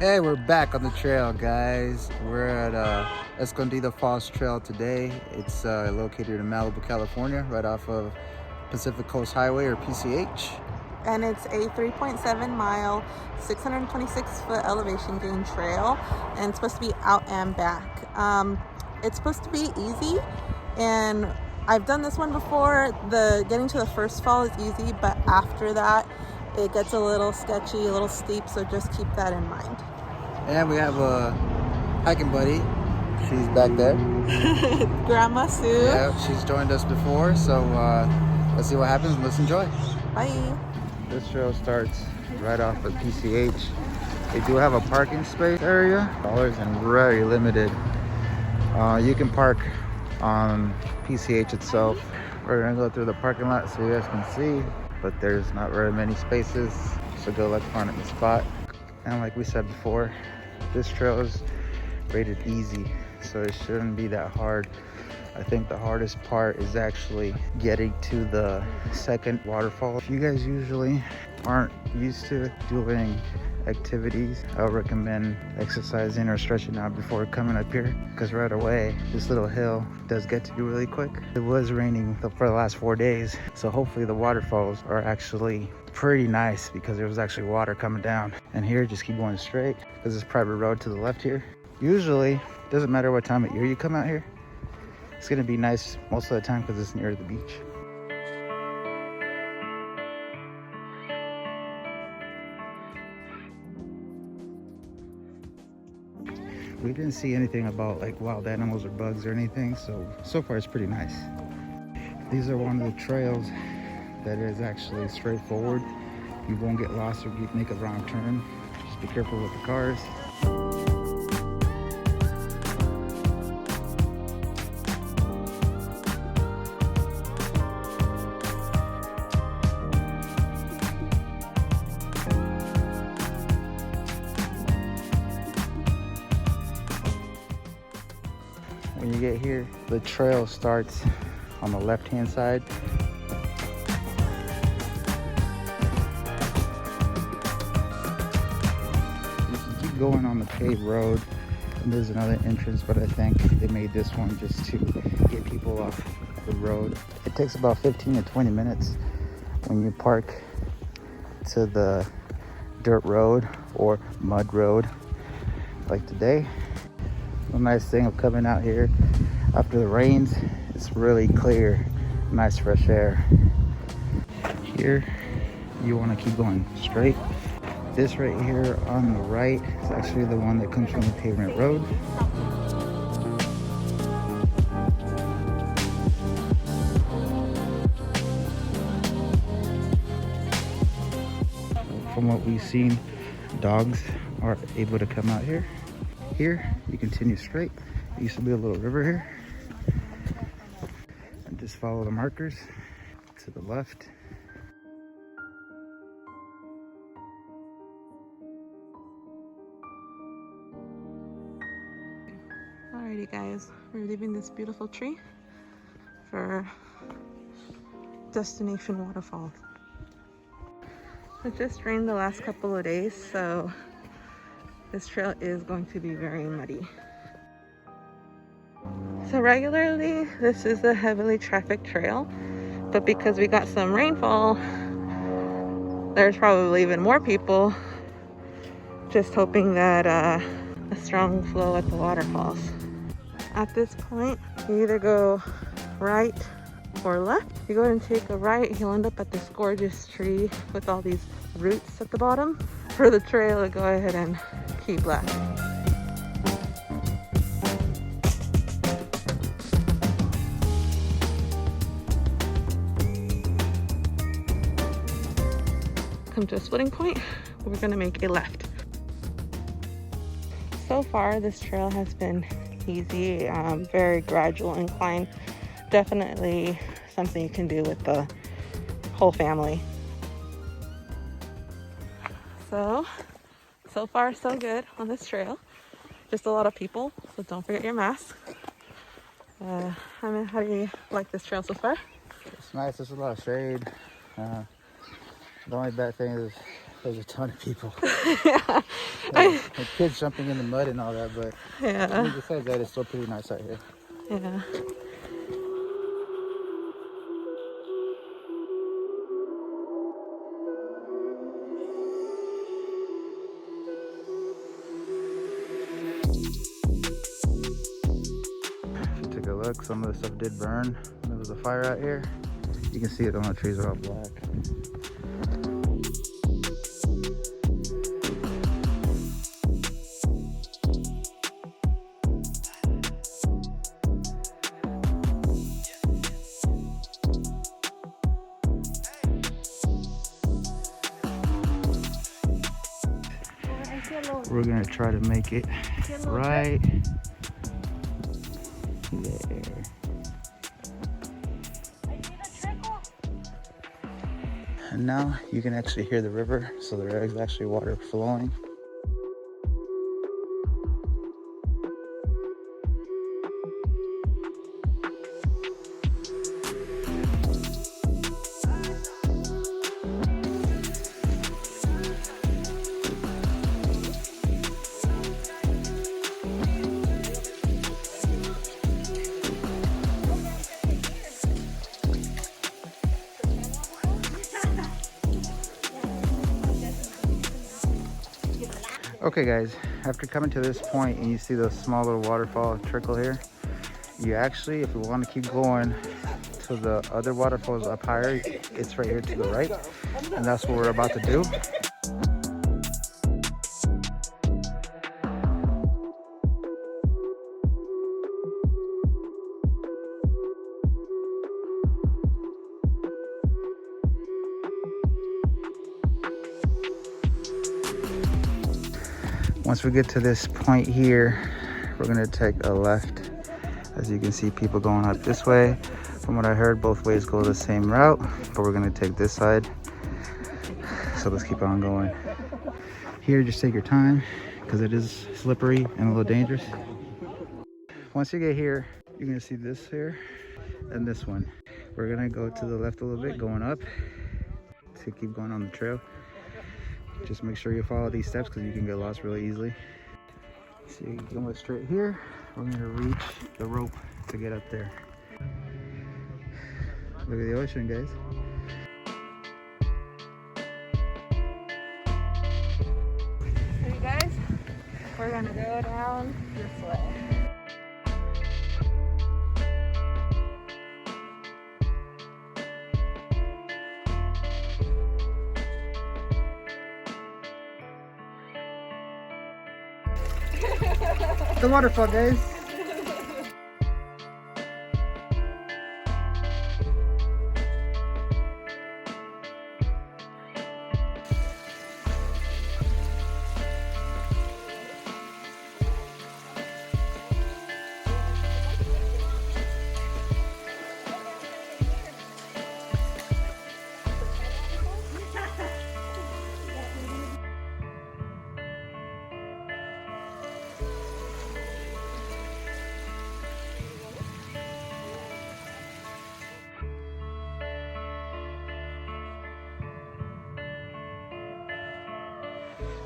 Hey, we're back on the trail, guys. We're at Escondido Falls Trail today. It's located in Malibu, California, right off of Pacific Coast Highway, or PCH. And it's a 3.7 mile, 626 foot elevation gain trail, and it's supposed to be out and back. It's supposed to be easy, and I've done this one before. The getting to the first fall is easy, but after that it gets a little sketchy, a little steep, so just keep that in mind. And we have a hiking buddy. She's back there. Grandma Sue. Yeah, she's joined us before, so let's see what happens. Let's enjoy. Bye. This trail starts right off of PCH. They do have a parking space area, and very limited. You can park on PCH itself. We're gonna go through the parking lot so you guys can see, but there's not very many spaces, so good luck finding the spot. And like we said before, this trail is rated easy, so it shouldn't be that hard. I think the hardest part is actually getting to the second waterfall. If you guys usually aren't used to doing activities, I would recommend exercising or stretching out before coming up here, because right away this little hill does get to you really quick. It was raining for the last 4 days, so hopefully the waterfalls are actually pretty nice, because there was actually water coming down. And here, just keep going straight, because there's private road to the left here. Usually, doesn't matter what time of year you come out here, it's gonna be nice most of the time because it's near the beach. We didn't see anything about like wild animals or bugs or anything, so far it's pretty nice. These are one of the trails that is actually straightforward. You won't get lost or make a wrong turn. Just be careful with the cars. When you get here, the trail starts on the left-hand side. You can keep going on the paved road, and there's another entrance, but I think they made this one just to get people off the road. It takes about 15 to 20 minutes when you park to the dirt road or mud road like today. The nice thing of coming out here after the rains, it's really clear, nice fresh air. Here, you want to keep going straight. This right here on the right is actually the one that comes from the pavement road. From what we've seen, dogs are able to come out here. Here, you continue straight. There used to be a little river here. And just follow the markers to the left. Alrighty guys, we're leaving this beautiful tree for destination waterfall. It just rained the last couple of days, so this trail is going to be very muddy. So regularly, this is a heavily trafficked trail, but because we got some rainfall, there's probably even more people just hoping that a strong flow at the waterfalls. At this point, you either go right or left. If you go and take a right, you'll end up at this gorgeous tree with all these roots at the bottom. For the trail, go ahead and keep left. Come to a splitting point, we're gonna make a left. So far, this trail has been easy, very gradual incline. Definitely something you can do with the whole family. So far so good on this trail. Just a lot of people, so don't forget your mask. I mean, how do you like this trail so far? It's nice, there's a lot of shade. The only bad thing is There's a ton of people. Yeah. And kids jumping in the mud and all that, but Yeah. besides that, it's still pretty nice out here. Yeah. If you take a look, some of the stuff did burn. There was a fire out here. You can see it on the trees are all black. We're gonna try to make it right there. And now you can actually hear the river, so there is actually water flowing. Okay guys, after coming to this point and you see the small little waterfall trickle here, you actually, if you want to keep going to the other waterfalls up higher, it's right here to the right, and that's what we're about to do. Once we get to this point here, we're gonna take a left. As you can see, people going up this way. From what I heard, both ways go the same route, but we're gonna take this side. So let's keep on going. Here, just take your time, because it is slippery and a little dangerous. Once you get here, you're gonna see this here and this one. We're gonna go to the left a little bit, going up to keep going on the trail. Just make sure you follow these steps because you can get lost really easily. So you go straight here. We're gonna reach the rope to get up there. Look at the ocean, guys. So you guys, we're gonna go down this way. The waterfall, guys.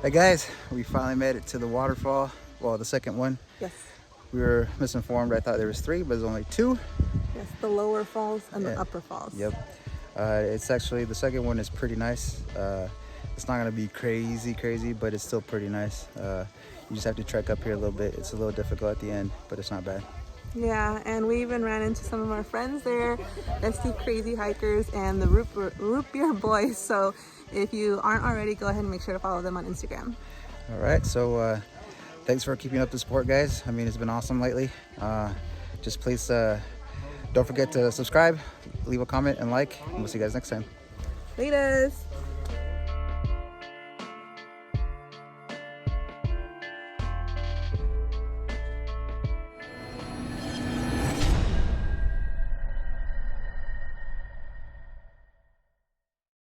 Hey guys, we finally made it to the waterfall. Well, the second one. Yes. We were misinformed. I thought there was 3, but there's only 2. Yes, the lower falls and the upper falls. Yep. It's actually, the second one is pretty nice. It's not gonna be crazy, but it's still pretty nice. You just have to trek up here a little bit. It's a little difficult at the end, but it's not bad. Yeah, and we even ran into some of our friends there, SD Crazy Hikers and the Root Beer Boys. So if you aren't already, go ahead and make sure to follow them on Instagram. All right, so thanks for keeping up the support, guys. I mean, it's been awesome lately. Just please don't forget to subscribe, leave a comment, and like, and we'll see you guys next time. Laters!